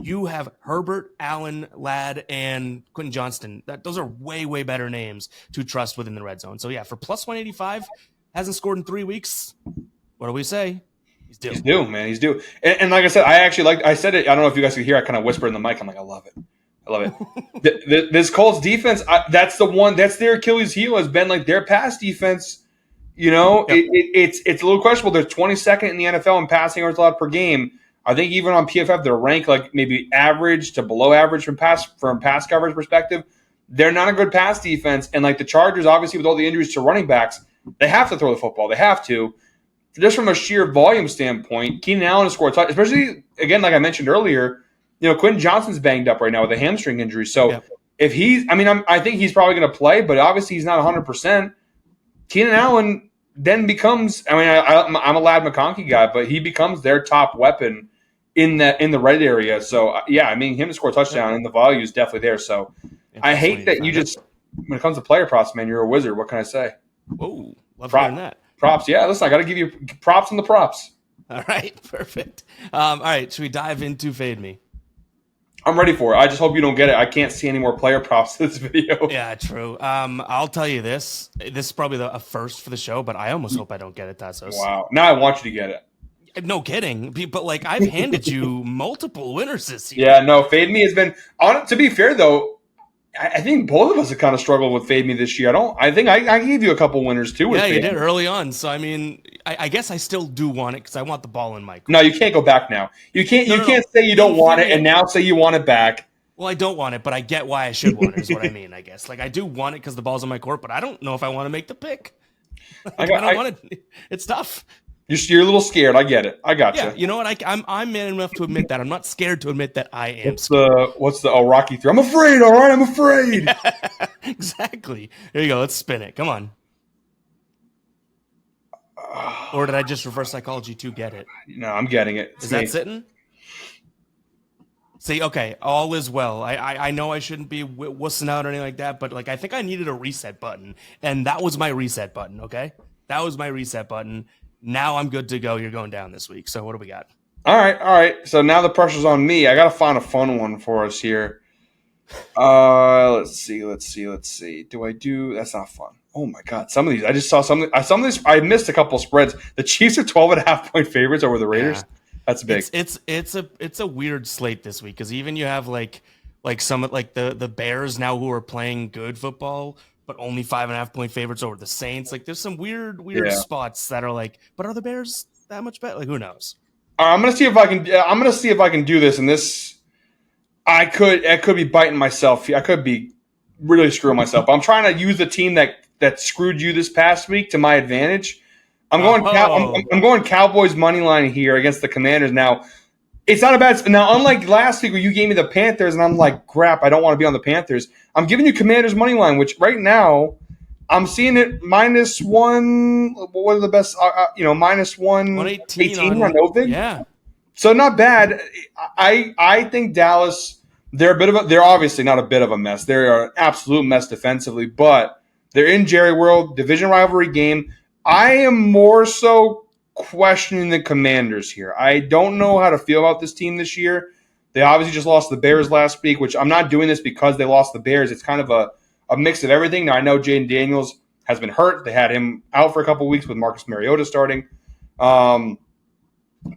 you have Herbert, Allen, Ladd, and Quentin Johnston. Those are way, way better names to trust within the red zone. So yeah, for plus 185, hasn't scored in 3 weeks. What do we say? He's due. He's due, man. He's due. And like I said, I said it. I don't know if you guys could hear. I kind of whispered in the mic. I'm like, I love it. This Colts defense, that's their Achilles heel has been their pass defense. Yep. It's a little questionable. They're 22nd in the NFL in passing yards allowed per game. I think even on PFF, they're ranked maybe average to below average from pass coverage perspective. They're not a good pass defense. And the Chargers, obviously, with all the injuries to running backs, they have to throw the football. They have to. Just from a sheer volume standpoint, Keenan Allen has scored a touchdown, especially, again, like I mentioned earlier, Quentin Johnston's banged up right now with a hamstring injury. So if he's – I think he's probably going to play, but obviously he's not 100%. Keenan Allen then becomes – I'm a Ladd McConkey guy, but he becomes their top weapon in the red area. So, him to score a touchdown and the value is definitely there. So I hate that you just – when it comes to player props, man, you're a wizard. What can I say? Whoa, love hearing that. Props, yeah. Listen, I got to give you props on the props. All right, perfect. All right, should we dive into Fade Me? I'm ready for it. I just hope you don't get it. I can't see any more player props in this video. Yeah, true. I'll tell you this. This is probably a first for the show, but I almost hope I don't get it, Tasos. Wow. Now I want you to get it. No kidding. But I've handed you multiple winners this year. Yeah, no, Fade Me has been – to be fair, though, I think both of us have kind of struggled with Fade Me this year. I think I gave you a couple winners too. Yeah, you did early on. So I guess I still do want it because I want the ball in my court. No, you can't go back now. You can't. You can't say you don't want it and now say you want it back. Well, I don't want it, but I get why I should want it. Is what I mean. I guess I do want it because the ball's in my court, but I don't know if I want to make the pick. I don't want it. It's tough. You're a little scared. I get it. I got you. Yeah, you know what? I'm man enough to admit that. I'm not scared to admit that I am scared. What's the Rocky 3? I'm afraid, all right? I'm afraid. Yeah, exactly. There you go. Let's spin it. Come on. Or did I just reverse psychology to get it? No, I'm getting it. Is that sitting? See, okay, all is well. I know I shouldn't be wussing out or anything like that, but like I think I needed a reset button, and that was my reset button. Okay, that was my reset button. Now I'm good to go. You're going down this week. So what do we got? All right, all right. So now the pressure's on me. I got to find a fun one for us here. Let's see. Do I do? That's not fun. Oh my god, some of these I just saw some. Some of these I missed a couple spreads. The Chiefs are 12.5 point favorites over the Raiders. Yeah, That's big. it's a weird slate this week because even you have like some like the Bears now who are playing good football, but only 5.5 point favorites over the Saints. Like there's some weird Yeah. spots that are like, but are the Bears that much better? Like who knows? All right, I'm gonna see if I can. I'm gonna see if I can do this. And this, I could be biting myself. I could be really screwing myself. I'm trying to use the team that screwed you this past week to my advantage. Oh, I'm going Cowboys money line here against the Commanders. Now it's not a bad. Now unlike last week where you gave me the Panthers and I'm like, crap, I don't want to be on the Panthers. I'm giving you Commanders money line, which right now I'm seeing it -1. What are the best? Minus 118 118 on on Novig. yeah. So not bad. I think Dallas. They're obviously not a bit of a mess. They are an absolute mess defensively, but they're in Jerry World division rivalry game. I am more so questioning the Commanders here. I don't know how to feel about this team this year. They obviously just lost the Bears last week, which I'm not doing this because they lost the Bears. It's kind of a mix of everything. Now I know Jaden Daniels has been hurt. They had him out for a couple of weeks with Marcus Mariota starting. But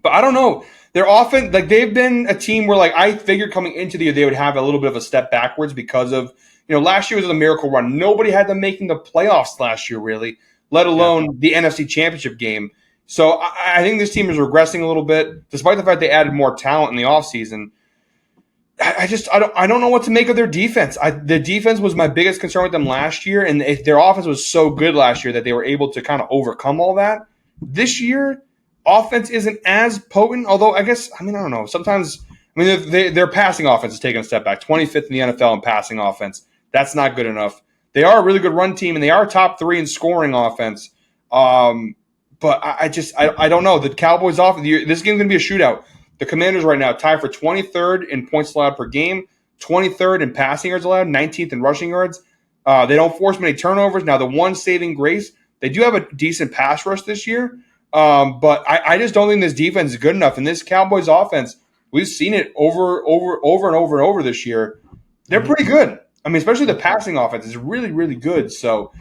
I don't know. They're often like they've been a team where like I figured coming into the year they would have a little bit of a step backwards because of last year was a miracle run. Nobody had them making the playoffs last year really, let Yeah. alone the NFC Championship game. So I think this team is regressing a little bit, despite the fact they added more talent in the offseason. I don't know what to make of their defense. The defense was my biggest concern with them last year, and their offense was so good last year that they were able to kind of overcome all that. This year, offense isn't as potent. Although I don't know. Sometimes their passing offense is taking a step back. 25th in the NFL in passing offense. That's not good enough. They are a really good run team, and they are top 3 in scoring offense. But I don't know. The Cowboys offense. This game's going to be a shootout. The Commanders right now tied for 23rd in points allowed per game, 23rd in passing yards allowed, 19th in rushing yards. They don't force many turnovers. Now, the one saving grace, they do have a decent pass rush this year, but I just don't think this defense is good enough. And this Cowboys offense, we've seen it over and over this year. They're pretty good. I mean, especially the passing offense is really, really good. So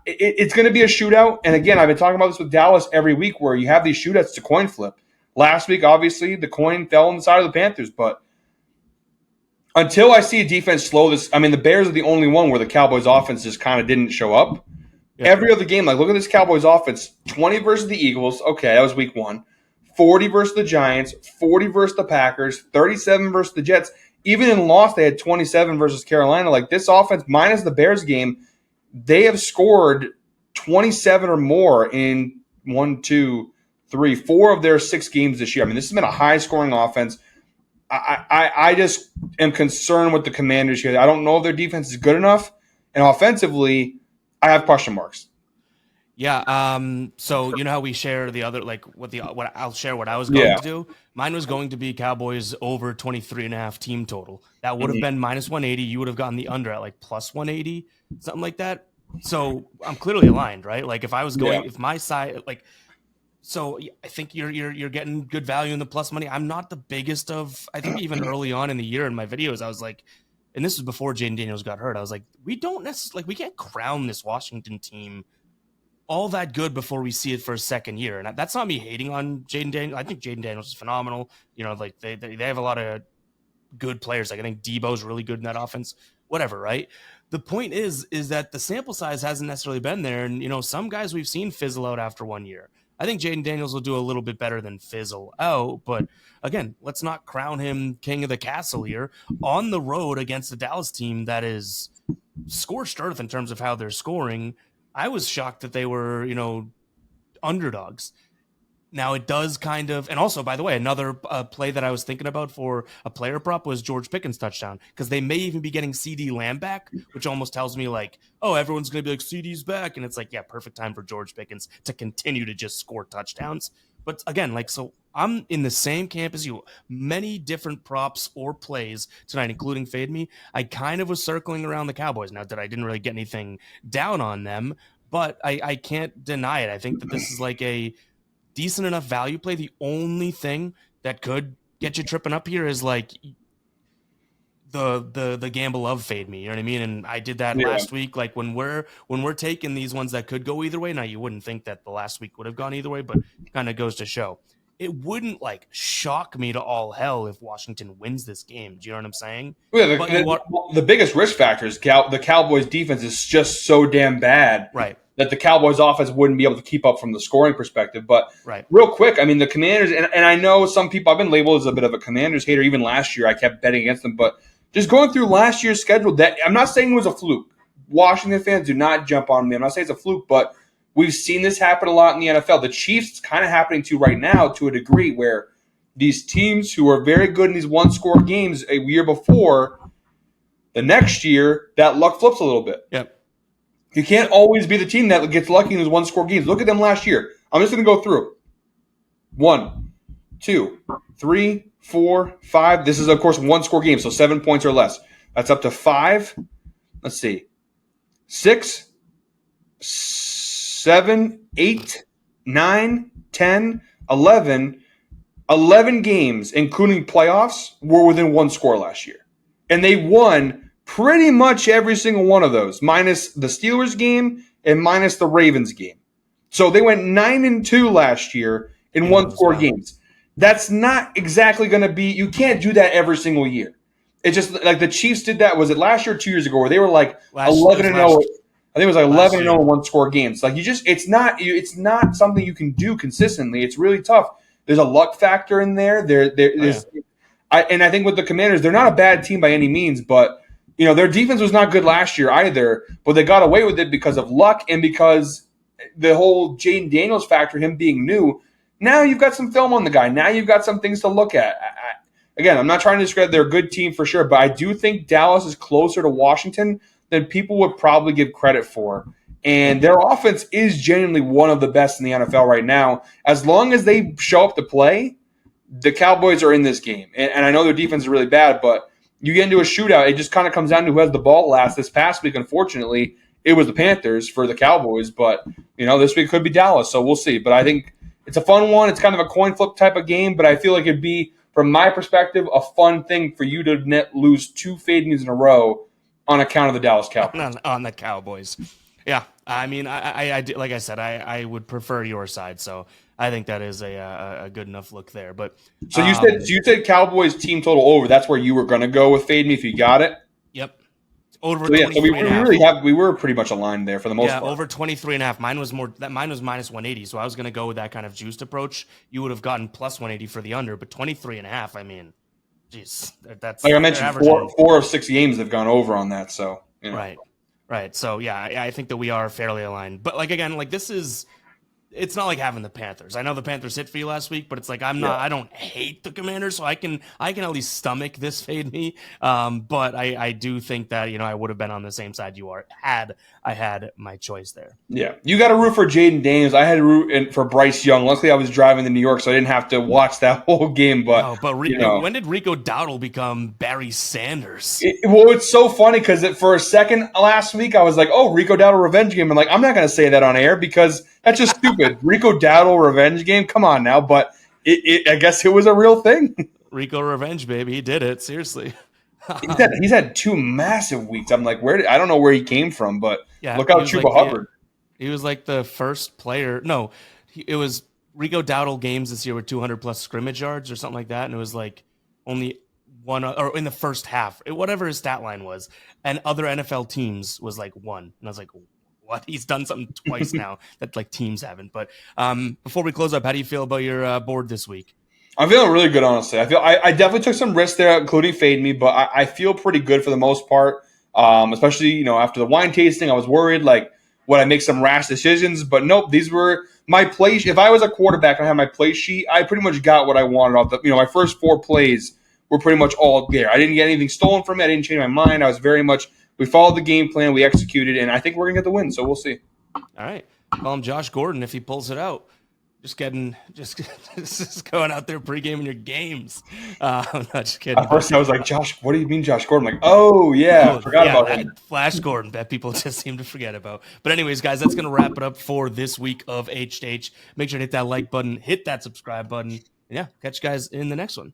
it's going to be a shootout. And again, I've been talking about this with Dallas every week where you have these shootouts to coin flip. Last week, obviously, the coin fell on the side of the Panthers, but until I see a defense slow this, the Bears are the only one where the Cowboys offense just kind of didn't show up. Yeah. Every other game, like look at this Cowboys offense, 20 versus the Eagles. Okay, that was week 1. 40 versus the Giants, 40 versus the Packers, 37 versus the Jets. Even in loss, they had 27 versus Carolina. Like this offense, minus the Bears game, they have scored 27 or more in 4 of their 6 games this year. This has been a high-scoring offense. I just am concerned with the Commanders here. I don't know if their defense is good enough, and offensively, I have question marks. Yeah. So you know how we share the other what I'll share what I was going to do. Mine was going to be Cowboys over 23.5 team total. That would have been -180. You would have gotten the under at like +180, something like that. So I'm clearly aligned, right? Like if I was going, if my side like. So I think you're getting good value in the plus money. I'm not the biggest of. I think even early on in the year in my videos, I was like, and this was before Jaden Daniels got hurt. I was like, we don't necessarily we can't crown this Washington team all that good before we see it for a second year. And that's not me hating on Jaden Daniels. I think Jaden Daniels is phenomenal. Like they have a lot of good players. Like I think Debo's really good in that offense. Whatever, right? The point is that the sample size hasn't necessarily been there, and some guys we've seen fizzle out after 1 year. I think Jaden Daniels will do a little bit better than fizzle out, but again, let's not crown him king of the castle here on the road against a Dallas team that is scorched earth in terms of how they're scoring. I was shocked that they were, underdogs. Now it does kind of, and also by the way, another play that I was thinking about for a player prop was George Pickens touchdown, because they may even be getting CD Lamb back, which almost tells me like, oh, everyone's going to be like CD's back, and it's like, yeah, perfect time for George Pickens to continue to just score touchdowns. But again, like, so I'm in the same camp as you. Many different props or plays tonight, including Fade Me. I kind of was circling around the Cowboys. Now that I didn't really get anything down on them, but I can't deny it. I think that this is like a decent enough value play. The only thing that could get you tripping up here is like the gamble of Fade Me. You know what I mean? And I did that last week. Like when we're taking these ones that could go either way. Now you wouldn't think that the last week would have gone either way, but kind of goes to show. It wouldn't like shock me to all hell if Washington wins this game. Do you know what I'm saying? Yeah, the biggest risk factor is the Cowboys defense is just so damn bad, right, that the Cowboys offense wouldn't be able to keep up from the scoring perspective. But right, real quick, I mean, the Commanders, and I know some people, I've been labeled as a bit of a Commanders hater. Even last year, I kept betting against them. But just going through last year's schedule, that I'm not saying it was a fluke. Washington fans, do not jump on me. I'm not saying it's a fluke, but we've seen this happen a lot in the NFL. The Chiefs, it's kind of happening to right now to a degree where these teams who are very good in these one-score games a year before, the next year, that luck flips a little bit. Yep. You can't always be the team that gets lucky in those one-score games. Look at them last year. I'm just going to go through. 1, 2, 3, 4, 5. This is, of course, one-score game, so 7 points or less. That's up to 5. Let's see. 6, 7, 8, 9, 10, 11. 11 games, including playoffs, were within one score last year. And they won pretty much every single one of those, minus the Steelers game and minus the Ravens game. So they went 9-2 last year in one-score games. That's not exactly going to be – you can't do that every single year. It's just like the Chiefs did that. Was it last year or 2 years ago where they were like 11-0? I think it was like 11-0 in one-score games. Like it's not something you can do consistently. It's really tough. There's a luck factor in there. I think with the Commanders, they're not a bad team by any means, but their defense was not good last year either. But they got away with it because of luck and because the whole Jaden Daniels factor, him being new. Now you've got some film on the guy. Now you've got some things to look at. Again, I'm not trying to discredit they're a good team for sure, but I do think Dallas is closer to Washington than people would probably give credit for. And their offense is genuinely one of the best in the NFL right now. As long as they show up to play, the Cowboys are in this game. And I know their defense is really bad, but you get into a shootout, it just kind of comes down to who has the ball last. This past week, unfortunately, it was the Panthers for the Cowboys. But, this week could be Dallas, so we'll see. But I think it's a fun one. It's kind of a coin flip type of game, but I feel like it'd be, from my perspective, a fun thing for you to lose 2 fade news in a row on account of the Dallas Cowboys. On the Cowboys. Yeah, I mean, I like I said, I would prefer your side, so I think that is a good enough look there. But so you said Cowboys team total over. That's where you were going to go with Fade Me if you got it. Yep, over. So, yeah, so we were pretty much aligned there for the most part. Yeah, over 23.5. Mine was minus 180, so I was going to go with that kind of juiced approach. You would have gotten plus 180 for the under, but 23.5. I mean, geez, that's like I mentioned. 4 of 6 games have gone over on that. So Right. So, yeah, I think that we are fairly aligned. But, again, this is – it's not like having the Panthers. I know the Panthers hit for you last week, but it's like I don't hate the Commanders, so I can at least stomach this Fade Me. But I do think that, I would have been on the same side you are had I had my choice there. Yeah. You got to root for Jaden Daniels. I had to root for Bryce Young. Luckily, I was driving to New York, so I didn't have to watch that whole game. But when did Rico Dowdle become Barry Sanders? It's so funny because for a second last week, I was like, oh, Rico Dowdle revenge game. And I'm not going to say that on air because that's just stupid. Rico Dowdle revenge game? Come on now. But I guess it was a real thing. Rico revenge, baby. He did it. Seriously. He's had 2 massive weeks. I'm like, I don't know where he came from, but look out Chuba Hubbard. He was like the first player. No, it was Rico Dowdle games this year with 200-plus scrimmage yards or something like that, and it was like only one, or in the first half, whatever his stat line was, and other NFL teams was like 1. And I was like, what? He's done something twice now that teams haven't. But before we close up, how do you feel about your board this week? I'm feeling really good, honestly. I definitely took some risks there, including Fade Me, but I feel pretty good for the most part. Especially, after the wine tasting, I was worried, would I make some rash decisions? But nope, these were my plays. If I was a quarterback and I had my play sheet, I pretty much got what I wanted off my first 4 plays were pretty much all there. I didn't get anything stolen from me. I didn't change my mind. I was very much, we followed the game plan, we executed, and I think we're going to get the win, so we'll see. All right. Call him Josh Gordon if he pulls it out. just going out there pre-gaming your games. I'm not just kidding. At first, I was like, Josh, what do you mean, Josh Gordon? I'm like, oh yeah, Oh, forgot about that him. Flash Gordon that people just seem to forget about. But anyways, guys, that's gonna wrap it up for this week of H2H. Make sure to hit that like button, hit that subscribe button, and yeah, catch you guys in the next one.